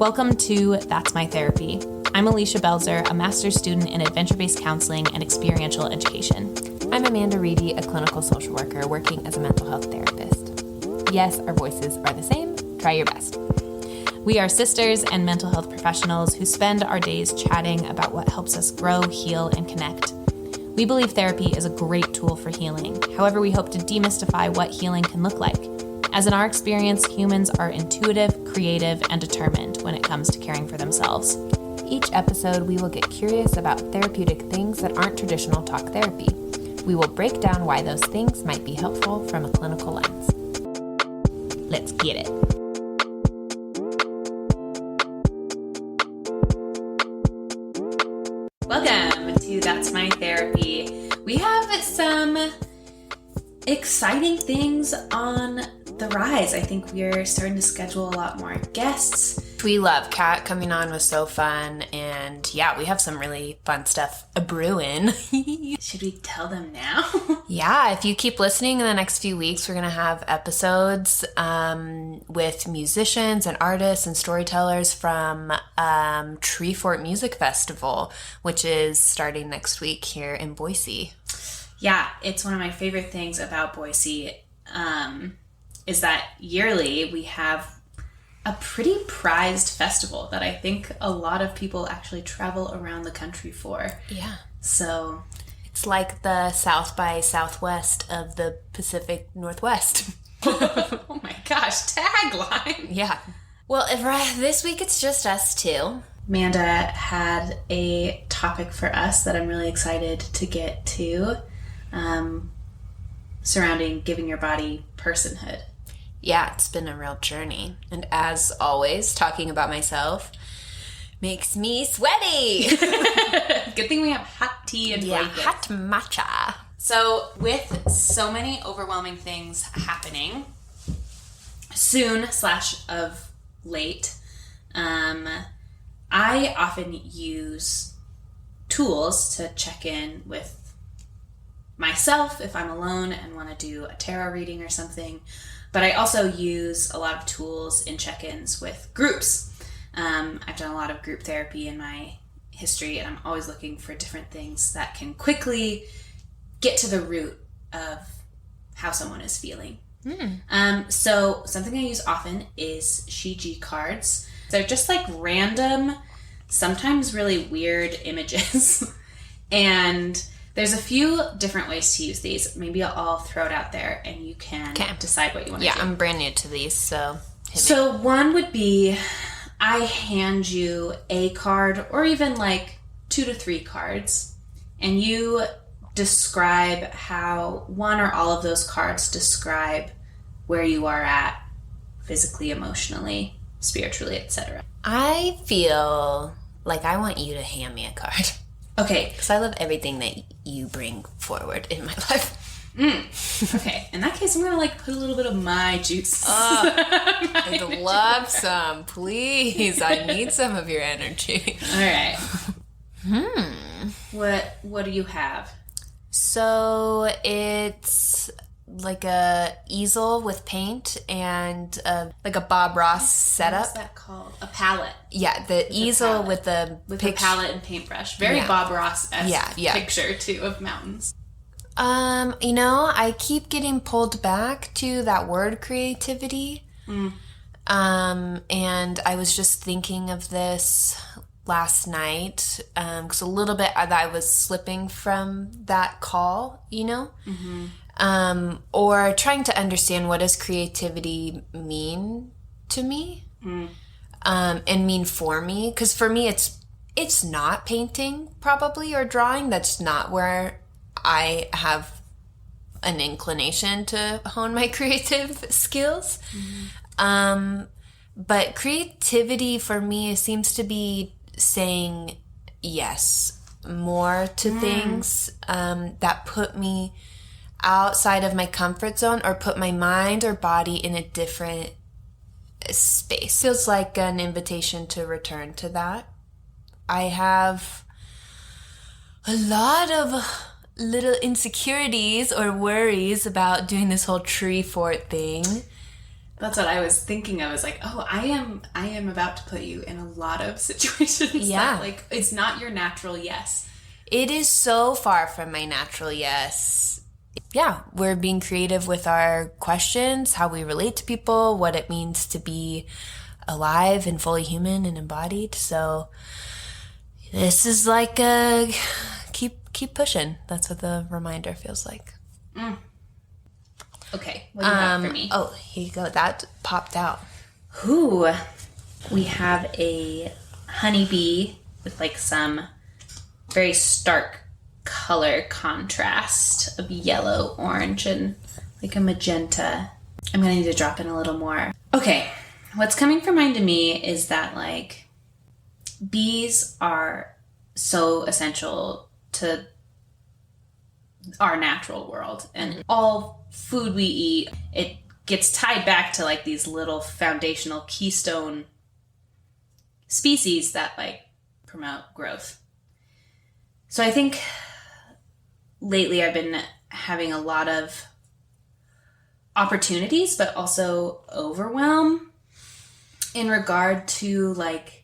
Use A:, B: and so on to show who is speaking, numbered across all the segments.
A: Welcome to That's My Therapy. I'm Alicia Belzer, a master's student in adventure-based counseling and experiential education.
B: I'm Amanda Reedy, a clinical social worker working as a mental health therapist. Yes, our voices are the same. Try your best.
A: We are sisters and mental health professionals who spend our days chatting about what helps us grow, heal, and connect. We believe therapy is a great tool for healing. However, we hope to demystify what healing can look like. As in our experience, humans are intuitive, creative, and determined when it comes to caring for themselves.
B: Each episode, we will get curious about therapeutic things that aren't traditional talk therapy. We will break down why those things might be helpful from a clinical lens.
A: Let's get it. Welcome to That's My Therapy. We have some exciting things on the rise. I think we're starting to schedule a lot more guests.
B: We love Kat coming on was so fun, and yeah, we have some really fun stuff a-brewing.
A: Should we tell them now?
B: Yeah, if you keep listening in the next few weeks, we're going to have episodes with musicians and artists and storytellers from Treefort Music Festival, which is starting next week here in Boise.
A: Yeah, it's one of my favorite things about Boise, is that yearly we have a pretty prized festival that I think a lot of people actually travel around the country for.
B: Yeah.
A: So
B: it's like the South by Southwest of the Pacific Northwest.
A: Oh my gosh, tagline.
B: Yeah. Well, this week it's just us two.
A: Manda had a topic for us that I'm really excited to get to, surrounding giving your body personhood.
B: Yeah, it's been a real journey. And as always, talking about myself makes me sweaty.
A: Good thing we have hot tea and blankets.
B: Hot matcha.
A: So with so many overwhelming things happening soon / of late, I often use tools to check in with myself if I'm alone and want to do a tarot reading or something. But I also use a lot of tools in check-ins with groups. I've done a lot of group therapy in my history, and I'm always looking for different things that can quickly get to the root of how someone is feeling. So something I use often is Shiji cards. They're just like random, sometimes really weird images. And there's a few different ways to use these. Maybe I'll throw it out there and you can decide what you want to do.
B: Yeah, I'm brand new to these, so hit me.
A: So one would be, I hand you a card or even like 2 to 3 cards, and you describe how one or all of those cards describe where you are at physically, emotionally, spiritually, etc.
B: I feel like I want you to hand me a card.
A: Okay.
B: Because I love everything that you bring forward in my life.
A: Okay. In that case, I'm going to like put a little bit of my juice.
B: I'd love some. Please. I need some of your energy.
A: All right. What do you have?
B: So it's like a easel with paint and like a Bob Ross setup.
A: What's that called? A palette.
B: Yeah, the easel with the
A: a palette and paintbrush. Very Bob Ross-esque picture too of mountains.
B: You know, I keep getting pulled back to that word creativity. And I was just thinking of this last night because a little bit that I was slipping from that call, you know? Or trying to understand what does creativity mean to me and mean for me. Because for me, it's not painting probably or drawing. That's not where I have an inclination to hone my creative skills. But creativity for me seems to be saying yes more to things that put me outside of my comfort zone or put my mind or body in a different space. Feels like an invitation to return to that. I have a lot of little insecurities or worries about doing this whole Treefort thing.
A: That's what I was thinking. I was like, oh, I am about to put you in a lot of situations that, like, it's not your natural yes.
B: It is so far from my natural yes. Yeah, we're being creative with our questions, how we relate to people, what it means to be alive and fully human and embodied. So this is like a keep pushing. That's what the reminder feels like.
A: Okay, what do you have for me?
B: Oh, here you go. That popped out.
A: Ooh, we have a honeybee with like some very stark color contrast of yellow, orange, and like a magenta. I'm gonna need to drop in a little more. Okay, what's coming to mind to me is that like bees are so essential to our natural world, and all food we eat, it gets tied back to like these little foundational keystone species that like promote growth. So I think lately I've been having a lot of opportunities, but also overwhelm in regard to like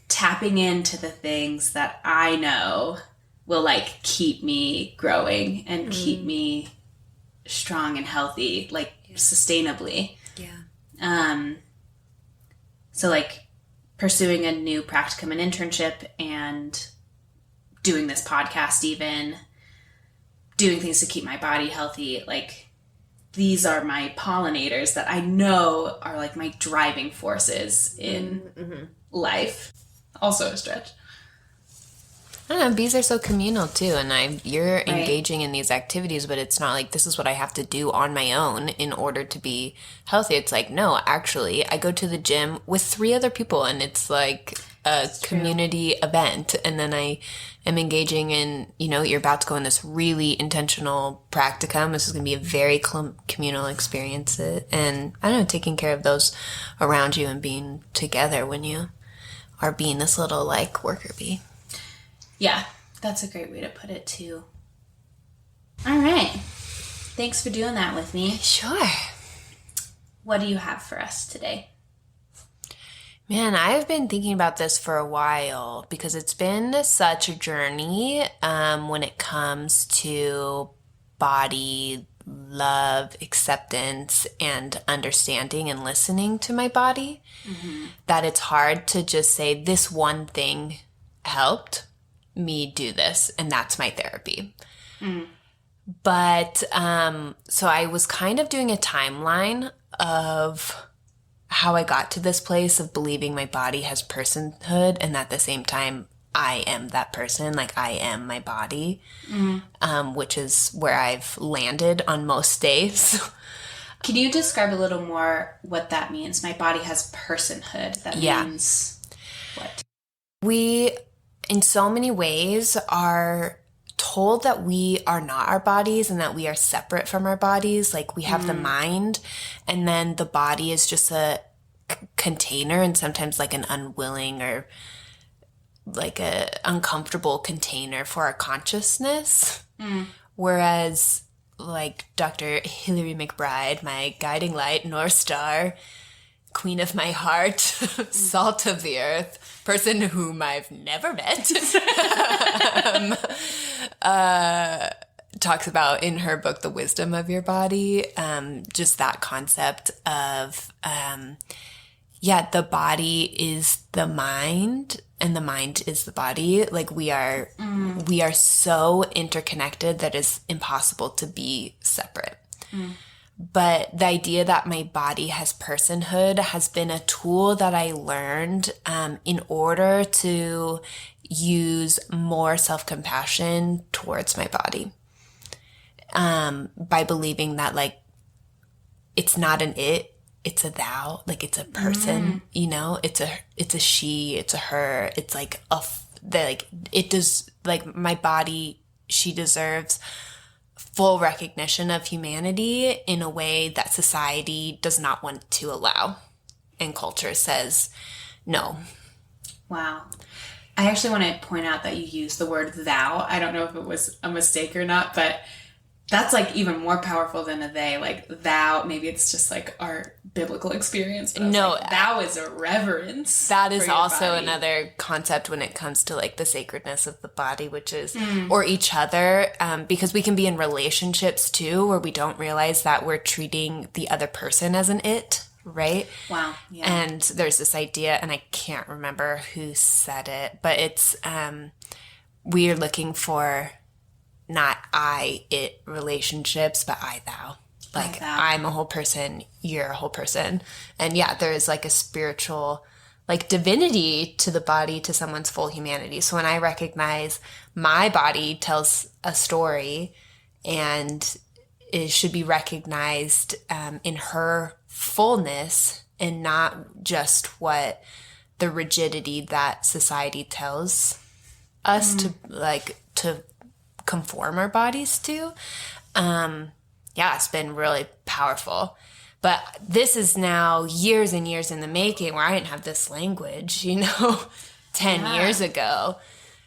A: tapping into the things that I know will like keep me growing and keep me strong and healthy, like sustainably.
B: Yeah.
A: So like pursuing a new practicum and internship and doing this podcast, even doing things to keep my body healthy, like these are my pollinators that I know are like my driving forces in life. Also a stretch.
B: I don't know, bees are so communal too, and you're engaging in these activities, but it's not like this is what I have to do on my own in order to be healthy. It's like, no, actually, I go to the gym with 3 other people, and it's like a community event, and then I am engaging in, you're about to go in this really intentional practicum. This is going to be a very communal experience, and I don't know, taking care of those around you and being together when you are being this little like worker bee.
A: Yeah, that's a great way to put it, too. All right. Thanks for doing that with me.
B: Sure.
A: What do you have for us today?
B: Man, I've been thinking about this for a while because it's been such a journey when it comes to body love, acceptance, and understanding and listening to my body, that it's hard to just say this one thing helped me do this, and that's my therapy. But so I was kind of doing a timeline of how I got to this place of believing my body has personhood, and at the same time I am that person, like I am my body, which is where I've landed on most days.
A: Can you describe a little more what that means? My body has personhood. That means what?
B: We, in so many ways, are told that we are not our bodies and that we are separate from our bodies. Like we have the mind, and then the body is just a container, and sometimes like an unwilling or like a uncomfortable container for our consciousness. Whereas like Dr. Hilary McBride, my guiding light, North Star, queen of my heart, salt of the earth, person whom I've never met, talks about in her book, The Wisdom of Your Body, just that concept of, the body is the mind and the mind is the body. Like we are so interconnected that it's impossible to be separate. But the idea that my body has personhood has been a tool that I learned in order to use more self-compassion towards my body. By believing that like it's not an it, it's a thou, like it's a person, it's a she, it's a her, it's like it does, like my body, she deserves full recognition of humanity in a way that society does not want to allow. And culture says no.
A: Wow. I actually want to point out that you used the word thou. I don't know if it was a mistake or not, but That's like even more powerful than a they. Like thou, maybe it's just like our biblical experience. But
B: No,
A: like, thou is a reverence.
B: That is also
A: body.
B: another concept when it comes to like the sacredness of the body, which is, or each other, because we can be in relationships too where we don't realize that we're treating the other person as an it, right?
A: Wow. Yeah.
B: And there's this idea, and I can't remember who said it, but it's, we're looking for not I, it relationships, but I, thou. Like, I'm a whole person, you're a whole person. And yeah, there is like a spiritual, like divinity to the body, to someone's full humanity. So when I recognize my body tells a story and it should be recognized in her fullness and not just what the rigidity that society tells us to conform our bodies to. Yeah, it's been really powerful. But this is now years and years in the making where I didn't have this language, 10 years ago.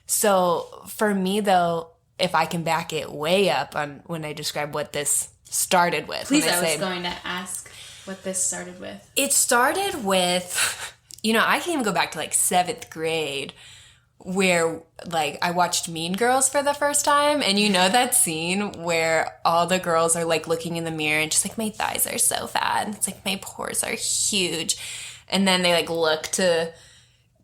B: So for me, though, if I can back it way up on when I describe what this started with.
A: Please, I was going to ask what this started with.
B: It started with, I can even go back to like 7th grade where like I watched Mean Girls for the first time, and that scene where all the girls are like looking in the mirror and just like, my thighs are so fat, and it's like my pores are huge, and then they like look to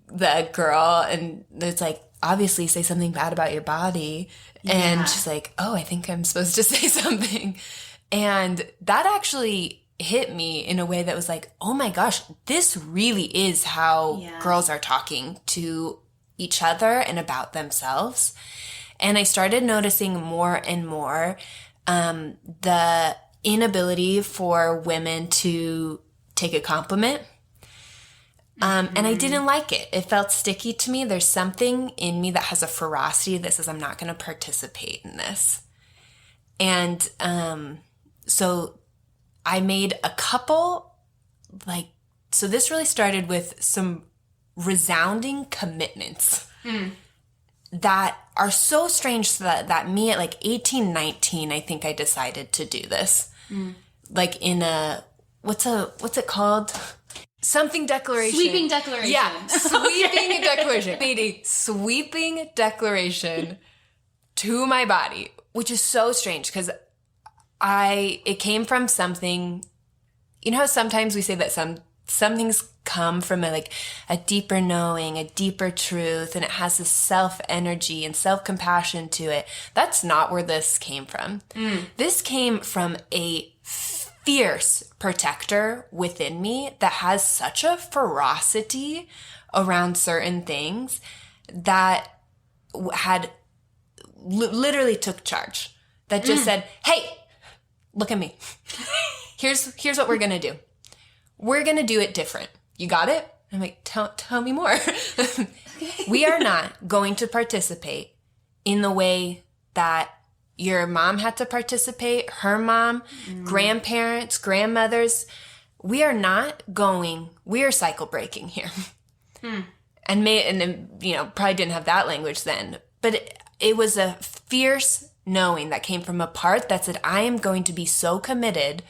B: the girl and it's like, obviously say something bad about your body, and she's like, oh, I think I'm supposed to say something. And that actually hit me in a way that was like, oh my gosh, this really is how girls are talking to each other and about themselves. And I started noticing more and more the inability for women to take a compliment. And I didn't like it. It felt sticky to me. There's something in me that has a ferocity that says I'm not going to participate in this. And so I made a couple, so this really started with some resounding commitments that are so strange that me at like 18, 19, I think I decided to do this. Like in a, what's it called? Something declaration.
A: Sweeping declaration.
B: Yeah, sweeping declaration. Made a sweeping declaration to my body, which is so strange because it came from something, how sometimes we say that some things come from a deeper knowing, a deeper truth, and it has this self-energy and self-compassion to it. That's not where this came from. This came from a fierce protector within me that has such a ferocity around certain things that had literally took charge. That just said, hey, look at me. Here's what we're going to do. We're going to do it different. You got it? I'm like, tell me more. We are not going to participate in the way that your mom had to participate, her mom, grandparents, grandmothers. We are cycle breaking here. And probably didn't have that language then, but it was a fierce knowing that came from a part that said, I am going to be so committed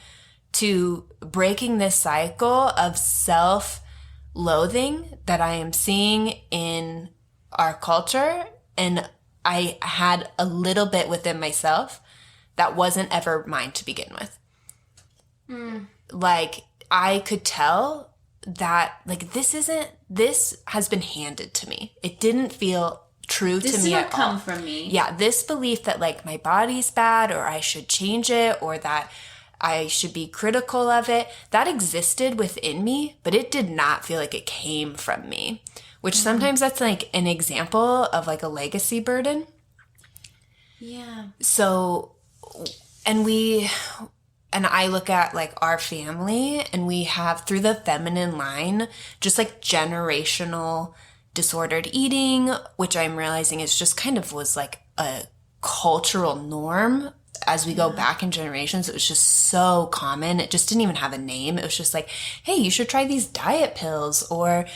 B: to breaking this cycle of self-loathing that I am seeing in our culture. And I had a little bit within myself that wasn't ever mine to begin with. Like, I could tell that, this has been handed to me. It didn't feel true to me at all. This didn't come
A: from me.
B: Yeah, this belief that, my body's bad, or I should change it, or that I should be critical of it, that existed within me, but it did not feel like it came from me, which sometimes that's an example of a legacy burden.
A: Yeah. So,
B: and I look at our family, and we have through the feminine line, just generational disordered eating, which I'm realizing is just kind of was a cultural norm. As we go back in generations, it was just so common. It just didn't even have a name. It was just hey, you should try these diet pills, or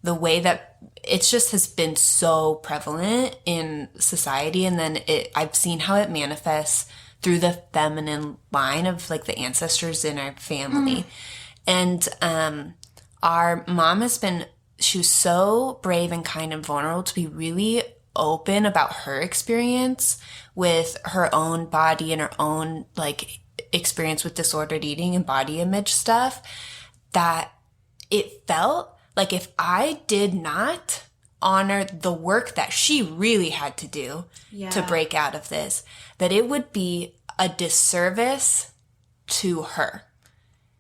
B: the way that it just has been so prevalent in society. And then I've seen how it manifests through the feminine line of like the ancestors in our family. And our mom she was so brave and kind and vulnerable to be really open about her experience with her own body and her own like experience with disordered eating and body image stuff, that it felt like if I did not honor the work that she really had to do to break out of this, that it would be a disservice to her.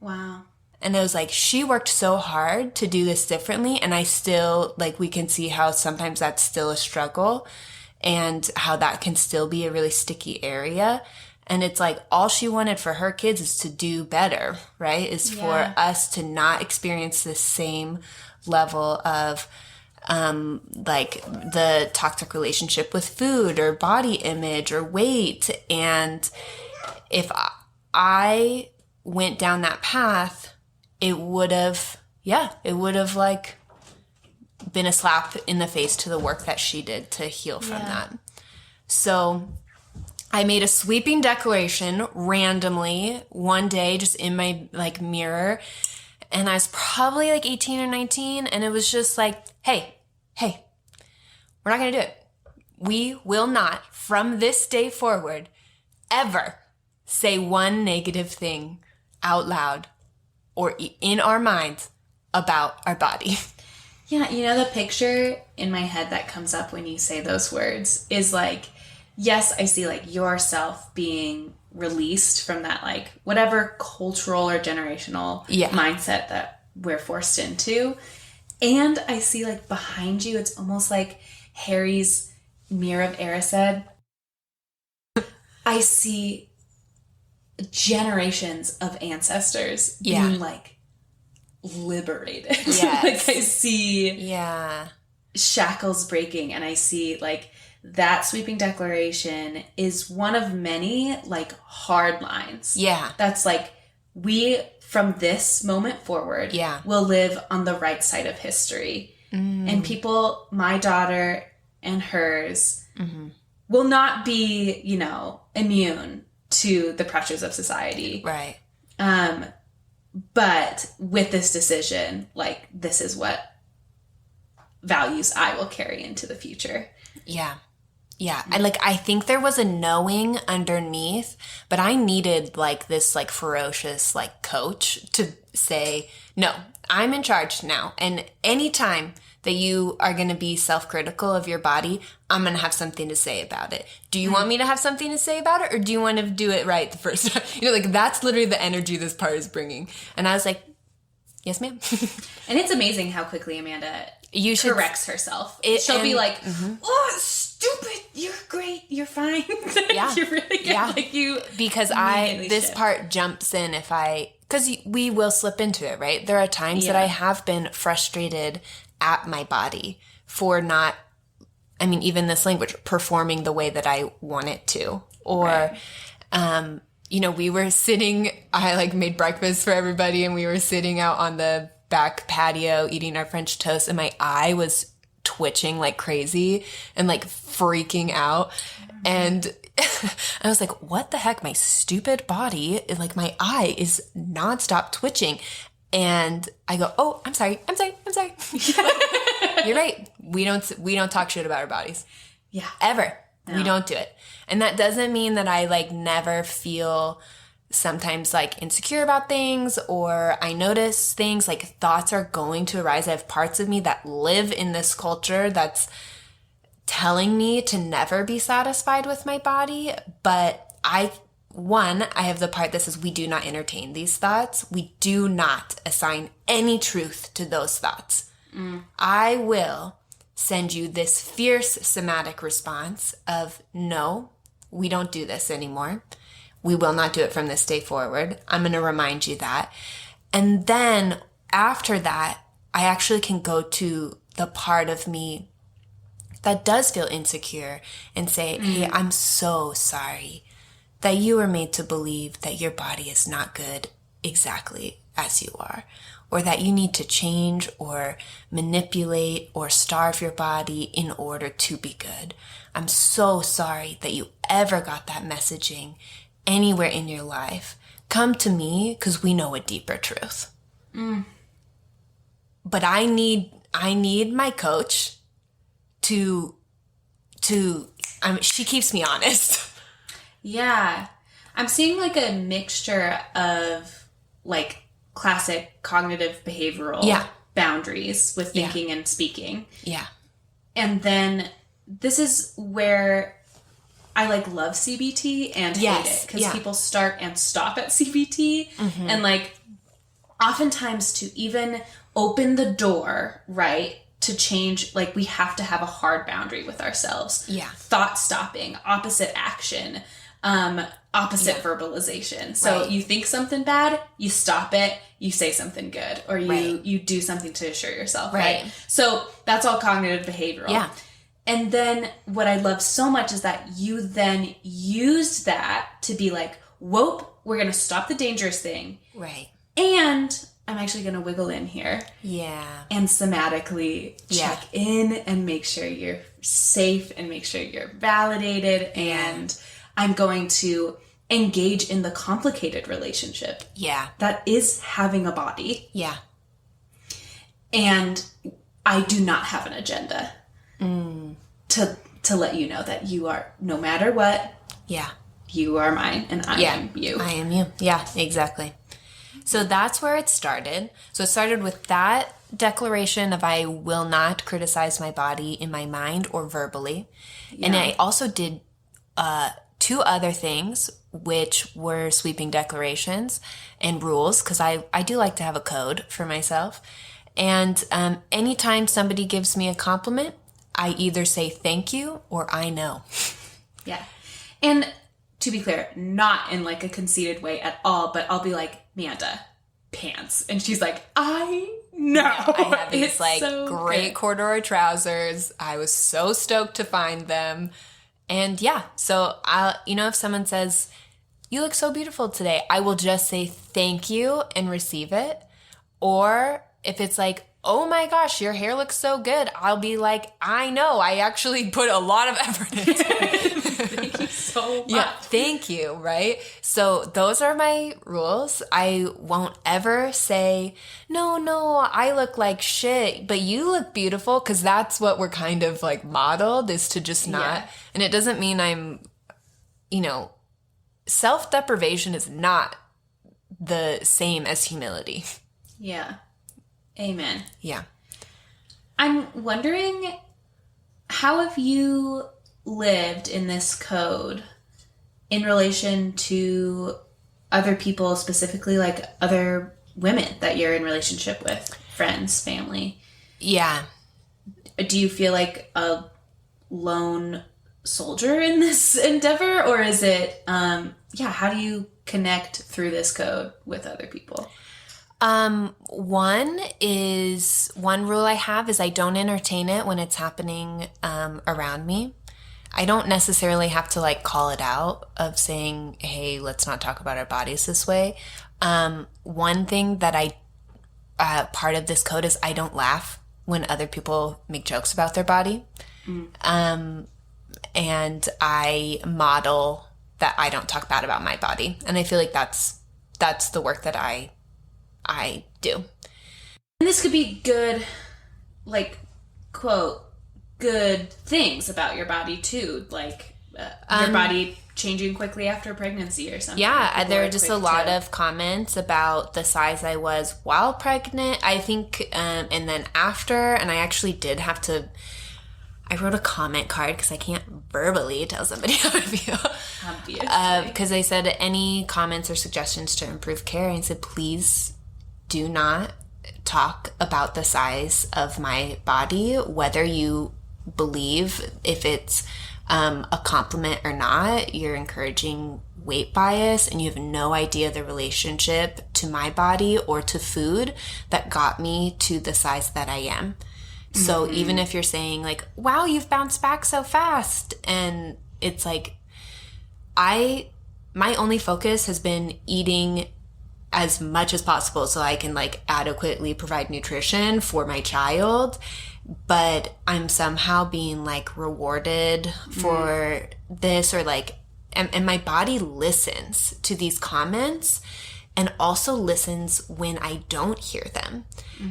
A: Wow.
B: And it was like, she worked so hard to do this differently. And I still, like, we can see how sometimes that's still a struggle and how that can still be a really sticky area. And it's like, all she wanted for her kids is to do better, right? Is for us to not experience this same level of, like the toxic relationship with food or body image or weight. And if I went down that path, it would have like been a slap in the face to the work that she did to heal from that. So I made a sweeping declaration randomly one day, just in my like mirror. And I was probably like 18 or 19. And it was just like, hey, we're not going to do it. We will not, from this day forward, ever say one negative thing out loud or in our minds about our body.
A: Yeah, you know, the picture in my head that comes up when you say those words is like, yes, I see like yourself being released from that like whatever cultural or generational mindset that we're forced into. And I see like behind you, it's almost like Harry's Mirror of Erised. I see generations of ancestors being like liberated.
B: Yes.
A: Like I see shackles breaking, and I see like that sweeping declaration is one of many like hard lines. Yeah. That's like, we from this moment forward will live on the right side of history. And people, my daughter and hers, will not be, you know, immune to the pressures of society. Right. But with this decision, like, this is what values I will carry into the future. Yeah. Yeah. I think there was a knowing underneath, but I needed like this like ferocious like coach to say, no, I'm in charge now. And anytime that you are going to be self-critical of your body, I'm going to have something to say about it. Do you want me to have something to say about it, or do you want to do it right the first time? You know, like, that's literally the energy this part is bringing. And I was like, yes, ma'am. And it's amazing how quickly Amanda corrects herself. She'll be like, oh, stupid, you're great, you're fine. Yeah. You're really good. Yeah. Like, because this part jumps in because we will slip into it, right? There are times that I have been frustrated at my body for not, I mean, even this language, performing the way that I want it to. Or, you know, we were sitting, I like made breakfast for everybody, and we were sitting out on the back patio eating our French toast, and my eye was twitching like crazy and like freaking out. And I was like, what the heck? My stupid body, like my eye is nonstop twitching. And I go, oh, I'm sorry. You're right. We don't talk shit about our bodies. Yeah. Ever. No. We don't do it. And that doesn't mean that I like never feel sometimes like insecure about things, or I notice things like thoughts are going to arise. I have parts of me that live in this culture that's telling me to never be satisfied with my body. But I have the part that says we do not entertain these thoughts. We do not assign any truth to those thoughts. I will send you this fierce somatic response of, no, we don't do this anymore. We will not do it from this day forward. I'm going to remind you that. And then after that, I actually can go to the part of me that does feel insecure and say, hey, I'm so sorry that you were made to believe that your body is not good exactly as you are, or that you need to change or manipulate or starve your body in order to be good. I'm so sorry that you ever got that messaging,
B: anywhere in your life, come to me because we know a deeper truth. But I need my coach to she keeps me honest.
A: Yeah. I'm seeing like a mixture of like classic cognitive behavioral boundaries with thinking and speaking.
B: Yeah.
A: And then this is where I like love CBT and hate it, because people start and stop at CBT. And like oftentimes to even open the door, right, to change, like we have to have a hard boundary with ourselves.
B: Yeah.
A: Thought stopping, opposite action, opposite verbalization. So you think something bad, you stop it, you say something good, or you do something to assure yourself, right? So that's all cognitive behavioral.
B: Yeah.
A: And then what I love so much is that you then used that to be like, whoop, we're going to stop the dangerous thing.
B: Right.
A: And I'm actually going to wiggle in here.
B: Yeah.
A: And somatically check in and make sure you're safe and make sure you're validated. And I'm going to engage in the complicated relationship.
B: Yeah.
A: That is having a body.
B: Yeah.
A: And I do not have an agenda to let you know that you are, no matter what, you are mine and I am you.
B: I am you. Yeah, exactly. So that's where it started. So it started with that declaration of I will not criticize my body in my mind or verbally. Yeah. And I also did 2 other things, which were sweeping declarations and rules, because I do like to have a code for myself. And anytime somebody gives me a compliment, I either say thank you or I know.
A: Yeah. And to be clear, not in like a conceited way at all, but I'll be like, Manda, pants. And she's like, I know.
B: I have these
A: it's
B: like
A: so
B: great
A: good.
B: corduroy trousers. I was so stoked to find them. And so I'll, if someone says, you look so beautiful today, I will just say thank you and receive it. Or if it's like, oh my gosh, your hair looks so good, I'll be like, I know, I actually put a lot of effort into it.
A: Thank you so much.
B: Yeah, thank you, right? So those are my rules. I won't ever say, no, I look like shit, but you look beautiful, because that's what we're kind of like modeled, is to just not. Yeah. And it doesn't mean I'm, self-deprivation is not the same as humility.
A: Yeah. Amen.
B: Yeah.
A: I'm wondering, how have you lived in this code in relation to other people, specifically like other women that you're in relationship with, friends, family?
B: Yeah.
A: Do you feel like a lone soldier in this endeavor, or is it, how do you connect through this code with other people? One
B: rule I have is I don't entertain it when it's happening around me. I don't necessarily have to like call it out of saying, hey, let's not talk about our bodies this way. One thing that part of this code is I don't laugh when other people make jokes about their body. And I model that I don't talk bad about my body. And I feel like that's the work that I do.
A: And this could be good, like, quote, good things about your body too, like your body changing quickly after pregnancy or something.
B: Yeah, there are just a lot of comments about the size I was while pregnant, I think, and then after. And I actually did have to, I wrote a comment card because I can't verbally tell somebody how I feel.
A: Obviously.
B: Because I said any comments or suggestions to improve care, and I said, please do not talk about the size of my body, whether you believe if it's a compliment or not. You're encouraging weight bias, and you have no idea the relationship to my body or to food that got me to the size that I am. So even if you're saying like, wow, you've bounced back so fast, and it's like, my only focus has been eating as much as possible so I can like adequately provide nutrition for my child, but I'm somehow being like rewarded for this, or like and my body listens to these comments and also listens when I don't hear them.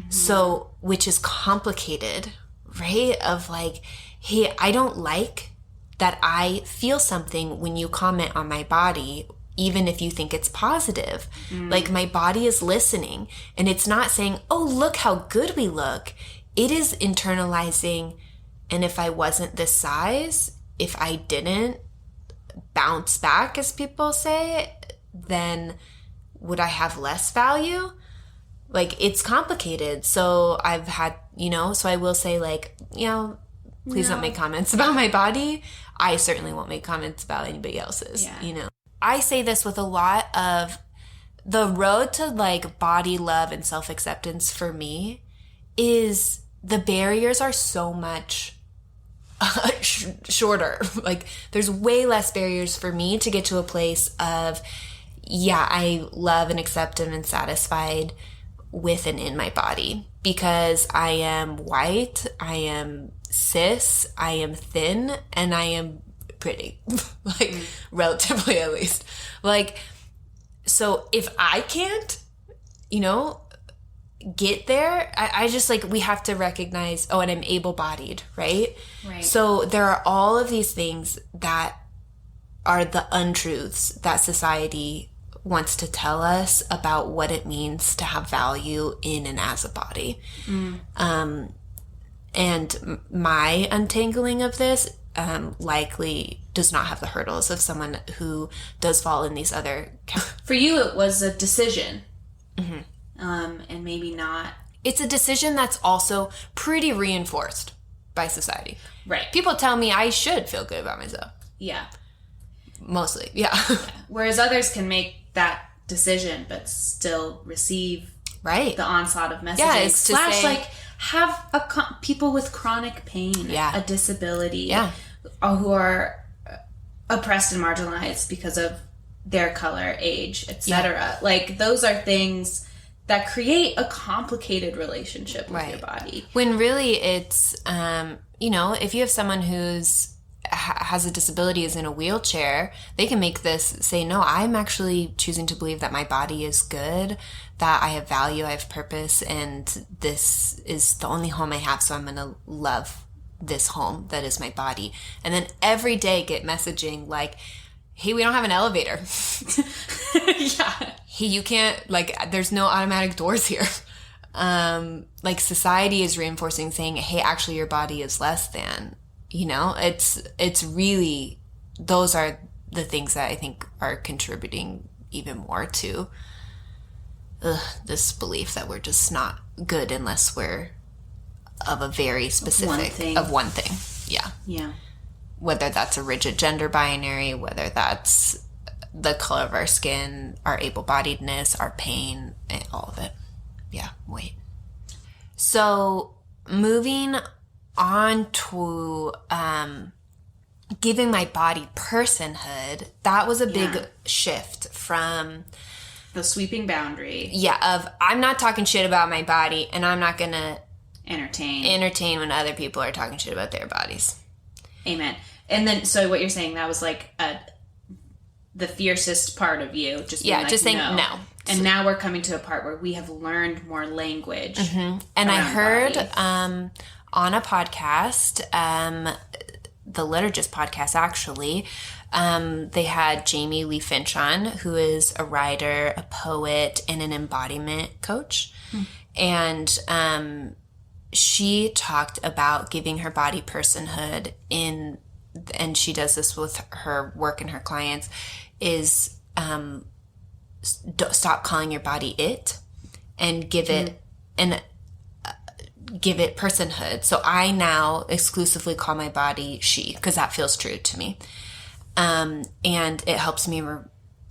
B: So, which is complicated, right? Of like, hey, I don't like that I feel something when you comment on my body, even if you think it's positive. Like, my body is listening, and it's not saying, oh, look how good we look. It is internalizing, and if I wasn't this size, if I didn't bounce back, as people say, then would I have less value? Like, it's complicated. So I've had, so I will say, like, please don't make comments about my body. I certainly won't make comments about anybody else's, I say this with a lot of the road to like body love and self-acceptance for me is the barriers are so much shorter. Like, there's way less barriers for me to get to a place of, I love and accept and am satisfied with and in my body because I am white, I am cis, I am thin, and I am pretty, like, relatively at least. Like, so if I can't, get there, I just, like, we have to recognize, and I'm able-bodied, right?
A: Right.
B: So there are all of these things that are the untruths that society wants to tell us about what it means to have value in and as a body. And my untangling of this likely does not have the hurdles of someone who does fall in these other...
A: For you, it was a decision. And maybe not...
B: It's a decision that's also pretty reinforced by society.
A: Right.
B: People tell me I should feel good about myself.
A: Yeah.
B: Mostly, yeah.
A: Whereas others can make that decision but still receive the onslaught of messaging.
B: Yeah, it's to say,
A: like, have people with chronic pain, a disability, who are oppressed and marginalized because of their color, age, etc. Like, those are things that create a complicated relationship with your body.
B: When really it's, if you have someone who's has a disability, is in a wheelchair, they can make this say, no, I'm actually choosing to believe that my body is good, that I have value, I have purpose, and this is the only home I have, so I'm going to love this home that is my body. And then every day get messaging like, hey, we don't have an elevator. Hey, you can't, like, there's no automatic doors here. Like, society is reinforcing saying, hey, actually your body is less than. It's really, those are the things that I think are contributing even more to this belief that we're just not good unless we're of a very specific, of one thing. Yeah. Whether that's a rigid gender binary, whether that's the color of our skin, our able-bodiedness, our pain, all of it. Yeah, wait. So, moving on to giving my body personhood, that was a big shift from
A: the sweeping boundary.
B: Yeah, of I'm not talking shit about my body, and I'm not gonna entertain when other people are talking shit about their bodies.
A: Amen. And then, so what you're saying, that was like the fiercest part of you, just being
B: just saying no.
A: And now we're coming to a part where we have learned more language.
B: And I heard on a podcast, the Liturgist podcast, actually, they had Jamie Lee Finch on, who is a writer, a poet, and an embodiment coach. And she talked about giving her body personhood and she does this with her work and her clients, is stop calling your body it and give it give it personhood. So I now exclusively call my body she, because that feels true to me. And it helps me,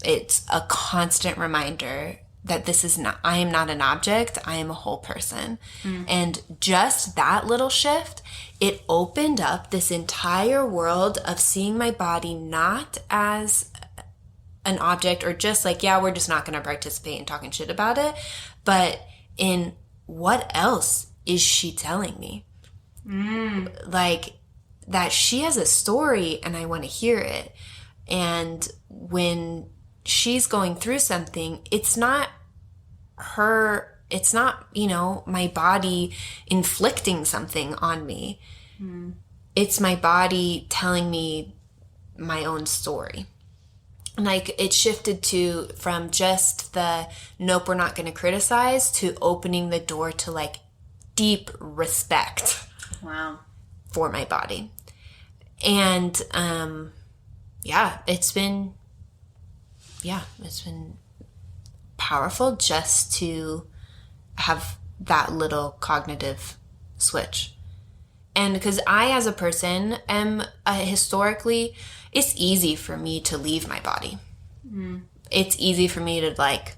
B: it's a constant reminder that this is not, I am not an object, I am a whole person. And just that little shift, it opened up this entire world of seeing my body not as an object or just like, we're just not going to participate in talking shit about it, but in what else is she telling me? Like, that she has a story and I want to hear it. And when she's going through something, it's not her, it's not, my body inflicting something on me. It's my body telling me my own story. Like, it shifted from just the, nope, we're not going to criticize, to opening the door to like deep respect.
A: Wow.
B: For my body. And, it's been powerful just to have that little cognitive switch. And because I, as a person, am historically, it's easy for me to leave my body. It's easy for me to like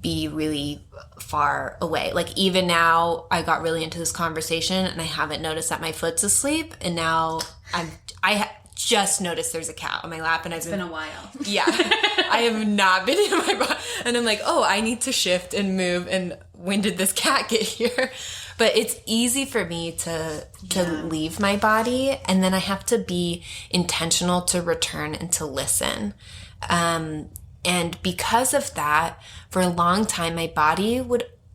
B: be really far away. Like, even now, I got really into this conversation and I haven't noticed that my foot's asleep, and now I just noticed there's a cat on my lap, and it's
A: been a while.
B: Yeah, I have not been in my body, and I'm like, oh, I need to shift and move. And when did this cat get here? But it's easy for me to leave my body, and then I have to be intentional to return and to listen. And because of that, for a long time, my body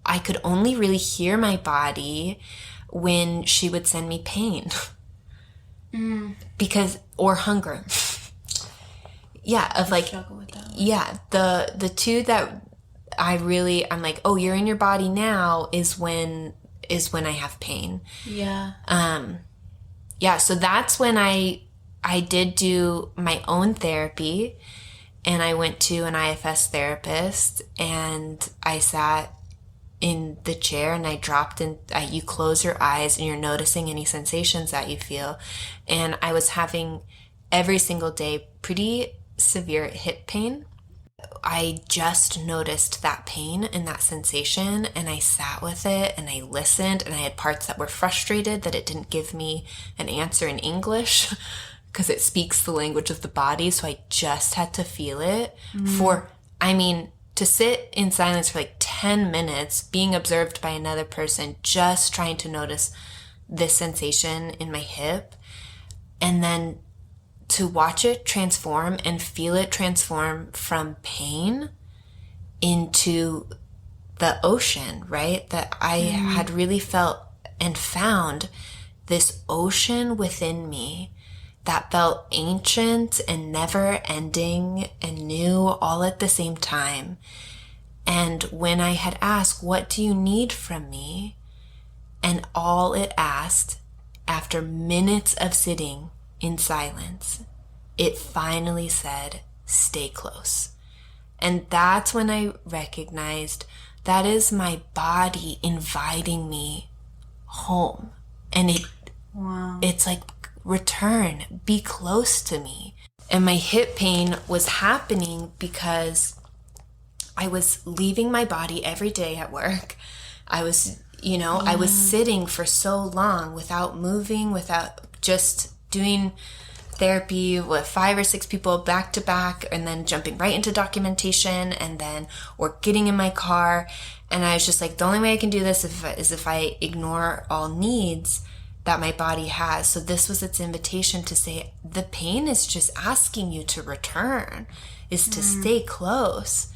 B: I could only really hear my body when she would send me pain. Or hunger. Yeah, of like,
A: struggle with that one.
B: Yeah, the two that I'm like, oh, you're in your body now is when I have pain.
A: Yeah.
B: So that's when I did do my own therapy, and I went to an IFS therapist, and I sat in the chair and I dropped in. You close your eyes and you're noticing any sensations that you feel. And I was having every single day pretty severe hip pain. I just noticed that pain and that sensation, and I sat with it and I listened, and I had parts that were frustrated that it didn't give me an answer in English because it speaks the language of the body. So I just had to feel it to sit in silence for like 10 minutes, being observed by another person, just trying to notice this sensation in my hip, and then to watch it transform and feel it transform from pain into the ocean, right? That I had really felt and found this ocean within me that felt ancient and never ending and new all at the same time. And when I had asked, what do you need from me? And all it asked, after minutes of sitting in silence, it finally said, stay close. And that's when I recognized that is my body inviting me home. And it's like, return, be close to me. And my hip pain was happening because I was leaving my body every day at work. I was sitting for so long without moving, without just doing therapy with 5 or 6 people back to back, and then jumping right into documentation, or getting in my car. And I was just like, the only way I can do this is if I ignore all needs that my body has. So this was its invitation to say, the pain is just asking you to return, is to stay close,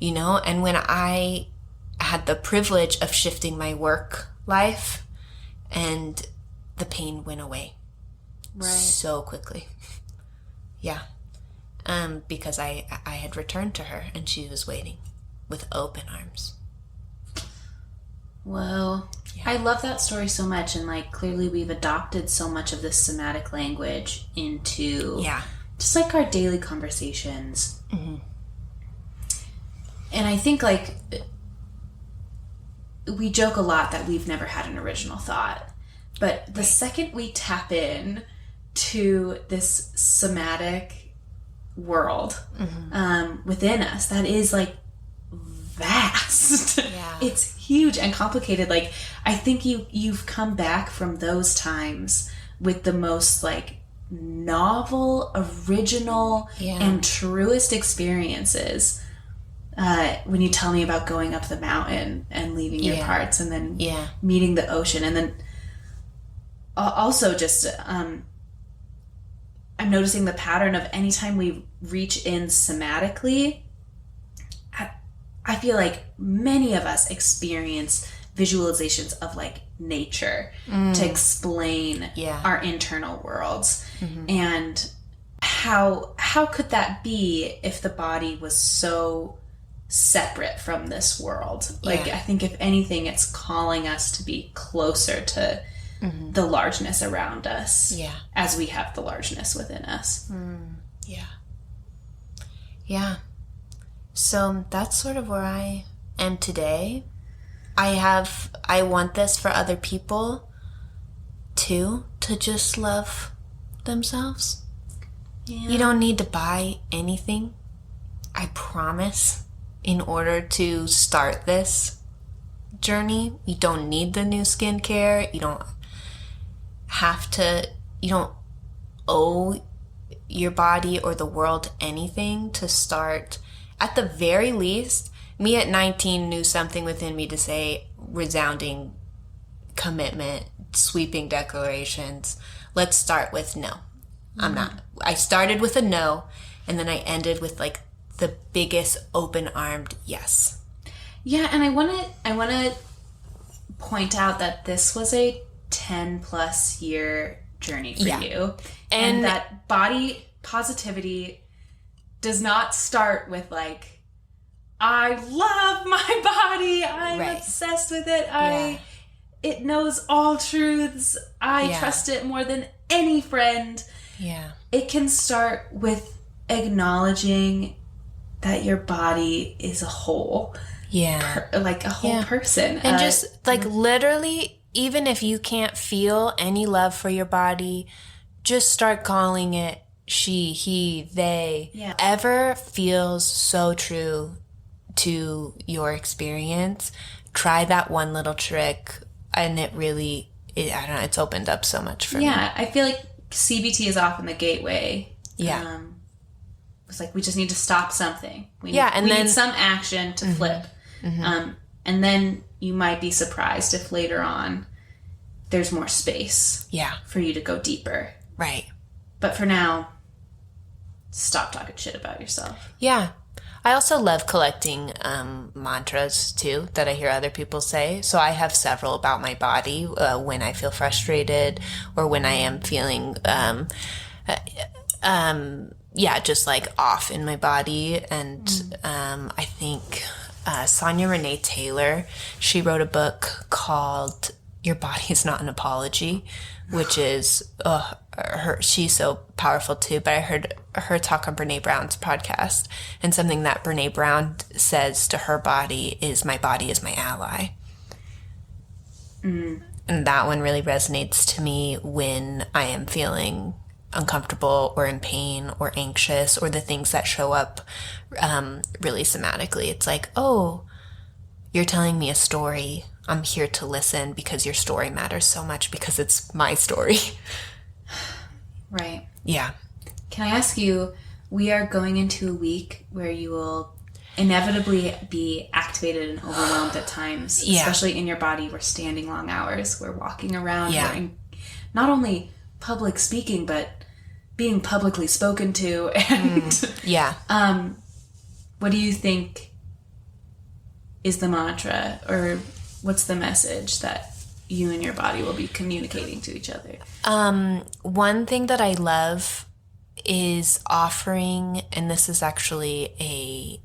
B: And when I had the privilege of shifting my work life, and the pain went away so quickly. Yeah. Because I had returned to her, and she was waiting with open arms.
A: Whoa. Yeah. I love that story so much, and clearly we've adopted so much of this somatic language into just our daily conversations. Mm-hmm. And I think we joke a lot that we've never had an original thought, but the second we tap in to this somatic world within us, that is vast. Yeah. It's huge and complicated. I think you've come back from those times with the most novel, original, and truest experiences. When you tell me about going up the mountain and leaving your parts, and then meeting the ocean, and then also just I I'm noticing the pattern of anytime we reach in somatically, I feel like many of us experience visualizations of like nature to explain our internal worlds. And how could that be if the body was so separate from this world? Like, I think if anything, it's calling us to be closer to the largeness around us as we have the largeness within us.
B: So that's sort of where I am today. I want this for other people too, to just love themselves. You don't need to buy anything, I promise, in order to start this journey. You don't need the new skincare. You don't owe your body or the world anything to start. At the very least, me at 19 knew something within me to say resounding commitment, sweeping declarations. Let's start with no. I'm not. I started with a no, and then I ended with like the biggest open-armed yes.
A: Yeah, and I want to point out that this was a 10+ year journey for you, and that body positivity does not start with like, I love my body, I'm obsessed with it, it knows all truths, I trust it more than any friend. It can start with acknowledging that your body is a whole. Like a whole person.
B: And just like literally, even if you can't feel any love for your body, just start calling it she, he, they. Whatever feels so true to your experience, try that one little trick, and I don't know, it's opened up so much for me.
A: I feel like CBT is often the gateway. It's like we just need to stop something. We need some action to flip. And then you might be surprised if later on there's more space for you to go deeper. But for now, stop talking shit about yourself.
B: I also love collecting mantras too that I hear other people say. So I have several about my body when I feel frustrated or when I am feeling just like off in my body. And I think Sonia Renee Taylor, she wrote a book called Your Body Is Not an Apology, which is she's so powerful too. But I heard her talk on Brene Brown's podcast, and something that Brene Brown says to her body is, my body is my ally. And that one really resonates to me when I am feeling uncomfortable or in pain or anxious, or the things that show up really somatically. It's like, oh, you're telling me a story. I'm here to listen because your story matters so much because it's my story.
A: Right.
B: Can
A: I ask you, we are going into a week where you will inevitably be activated and overwhelmed at times, especially in your body. We're standing long hours, we're walking around, we're in not only public speaking, but being publicly spoken to. And what do you think is the mantra, or what's the message that you and your body will be communicating to each other?
B: One thing that I love is offering, and this is actually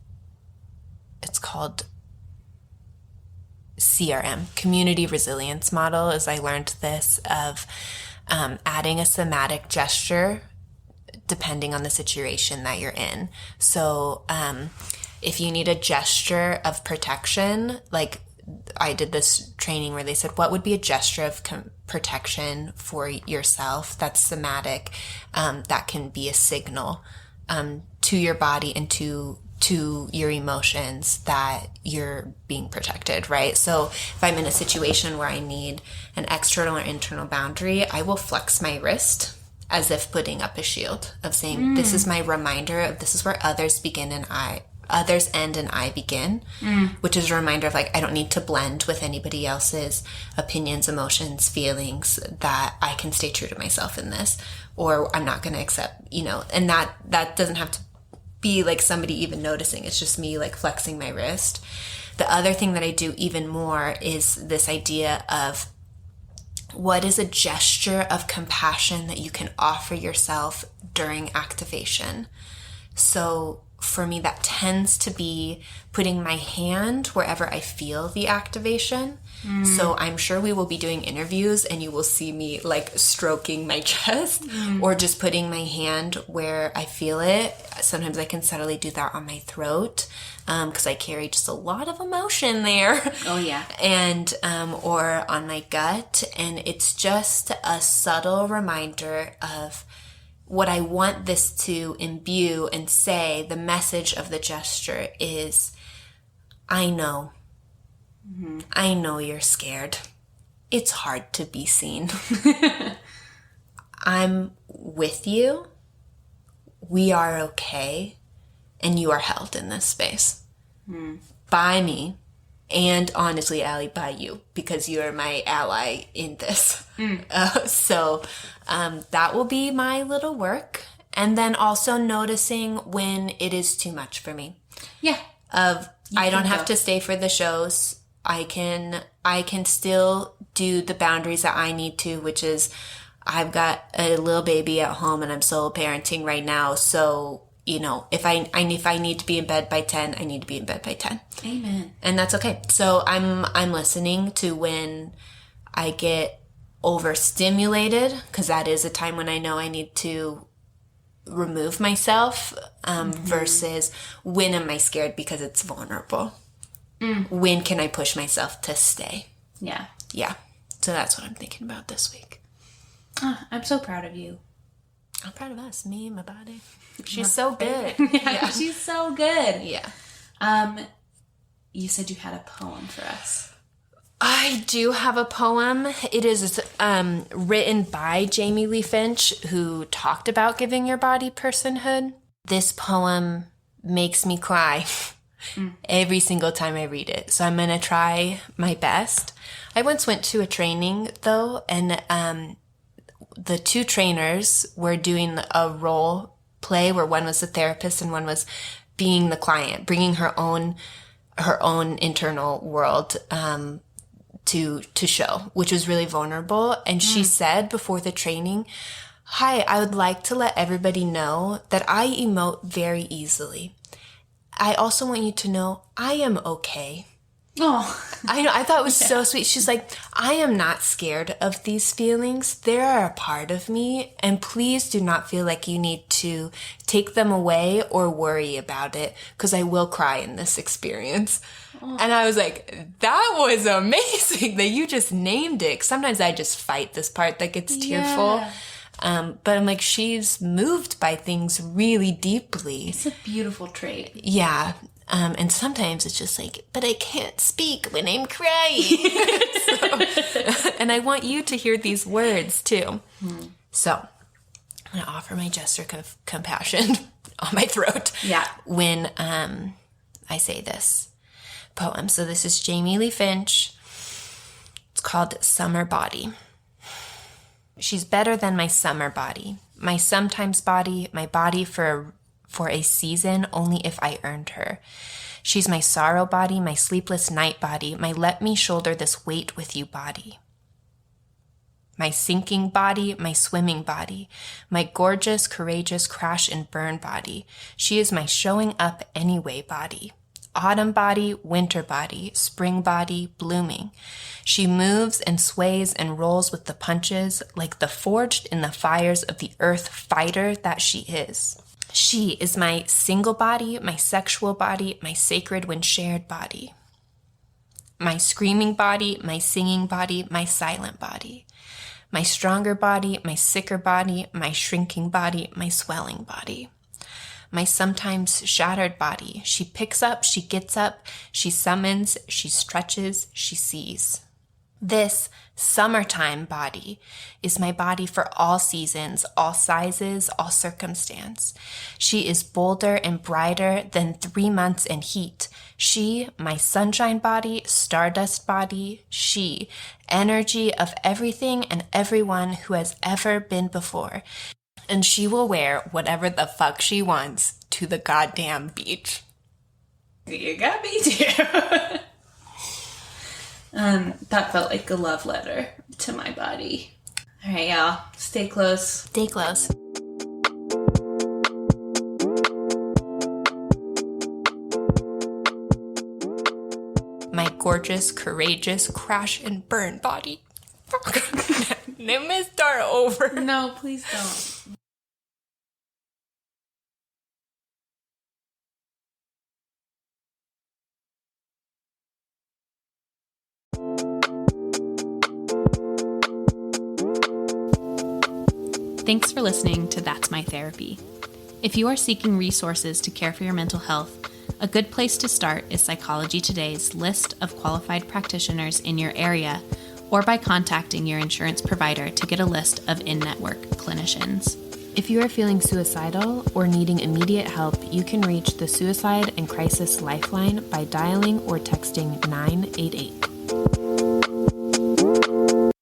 B: it's called CRM, Community Resilience Model, as I learned this, of adding a somatic gesture depending on the situation that you're in. So if you need a gesture of protection, like I did this training where they said, what would be a gesture of protection for yourself that's somatic, that can be a signal to your body and to your emotions that you're being protected, right? So if I'm in a situation where I need an external or internal boundary, I will flex my wrist as if putting up a shield of saying, this is my reminder of this is where others begin and I others end and I begin, which is a reminder of like, I don't need to blend with anybody else's opinions, emotions, feelings, that I can stay true to myself in this, or I'm not going to accept, and that doesn't have to be like somebody even noticing. It's just me like flexing my wrist. The other thing that I do even more is this idea of what is a gesture of compassion that you can offer yourself during activation. So for me, that tends to be putting my hand wherever I feel the activation. So I'm sure we will be doing interviews and you will see me like stroking my chest or just putting my hand where I feel it. Sometimes I can subtly do that on my throat because I carry just a lot of emotion there.
A: Oh, yeah.
B: And, or on my gut. And it's just a subtle reminder of what I want this to imbue and say. The message of the gesture is, I know. I know you're scared. It's hard to be seen. I'm with you. We are okay. And you are held in this space. By me. And honestly, Ali, by you. Because you are my ally in this. So that will be my little work. And then also noticing when it is too much for me.
A: Yeah.
B: I don't have to stay for the shows. I can still do the boundaries that I need to, which is I've got a little baby at home and I'm solo parenting right now. So, if I need to be in bed by 10, I need to be in bed by 10.
A: Amen.
B: And that's okay. So I'm listening to when I get overstimulated, because that is a time when I know I need to remove myself, versus when am I scared because it's vulnerable? When can I push myself to stay?
A: Yeah.
B: Yeah. So that's what I'm thinking about this week.
A: Oh, I'm so proud of you.
B: I'm proud of us, me and my body. She's so good.
A: Yeah, she's so good.
B: Yeah.
A: You said you had a poem for us.
B: I do have a poem. It is written by Jamie Lee Finch, who talked about giving your body personhood. This poem makes me cry every single time I read it. So I'm going to try my best. I once went to a training, though, and the two trainers were doing a role play where one was the therapist and one was being the client, bringing her own internal world to show, which was really vulnerable. And she said before the training, "Hi, I would like to let everybody know that I emote very easily. I also want you to know I am okay."
A: Oh,
B: I know. I thought it was so sweet. She's like, "I am not scared of these feelings. They are a part of me. And please do not feel like you need to take them away or worry about it, because I will cry in this experience." Oh. And I was like, that was amazing that you just named it. Sometimes I just fight this part that gets tearful. Yeah. But I'm like, she's moved by things really deeply.
A: It's a beautiful trait.
B: Yeah. And sometimes it's just like, but I can't speak when I'm crying. And I want you to hear these words too. So I'm going to offer my gesture of compassion on my throat.
A: Yeah.
B: When I say this poem. So this is Jamie Lee Finch. It's called Summer Body. She's better than my summer body, my sometimes body, my body for a season only if I earned her. She's my sorrow body, my sleepless night body, my let me shoulder this weight with you body. My sinking body, my swimming body, my gorgeous, courageous crash and burn body. She is my showing up anyway body. Autumn body, winter body, spring body, blooming. She moves and sways and rolls with the punches like the forged in the fires of the earth fighter that she is. She is my single body, my sexual body, my sacred when shared body. My screaming body, my singing body, my silent body. My stronger body, my sicker body, my shrinking body, my swelling body. My sometimes shattered body. She picks up, she gets up, she summons, she stretches, she sees. This summertime body is my body for all seasons, all sizes, all circumstance. She is bolder and brighter than 3 months in heat. She, my sunshine body, stardust body, she, energy of everything and everyone who has ever been before. And she will wear whatever the fuck she wants to the goddamn beach.
A: You got me too. That felt like a love letter to my body. All right, y'all. Stay close.
B: Stay close. My gorgeous, courageous, crash and burn body. Let me start over.
A: No, please don't.
C: Thanks for listening to That's My Therapy. If you are seeking resources to care for your mental health, a good place to start is Psychology Today's list of qualified practitioners in your area, or by contacting your insurance provider to get a list of in-network clinicians. If you are feeling suicidal or needing immediate help, you can reach the Suicide and Crisis Lifeline by dialing or texting 988.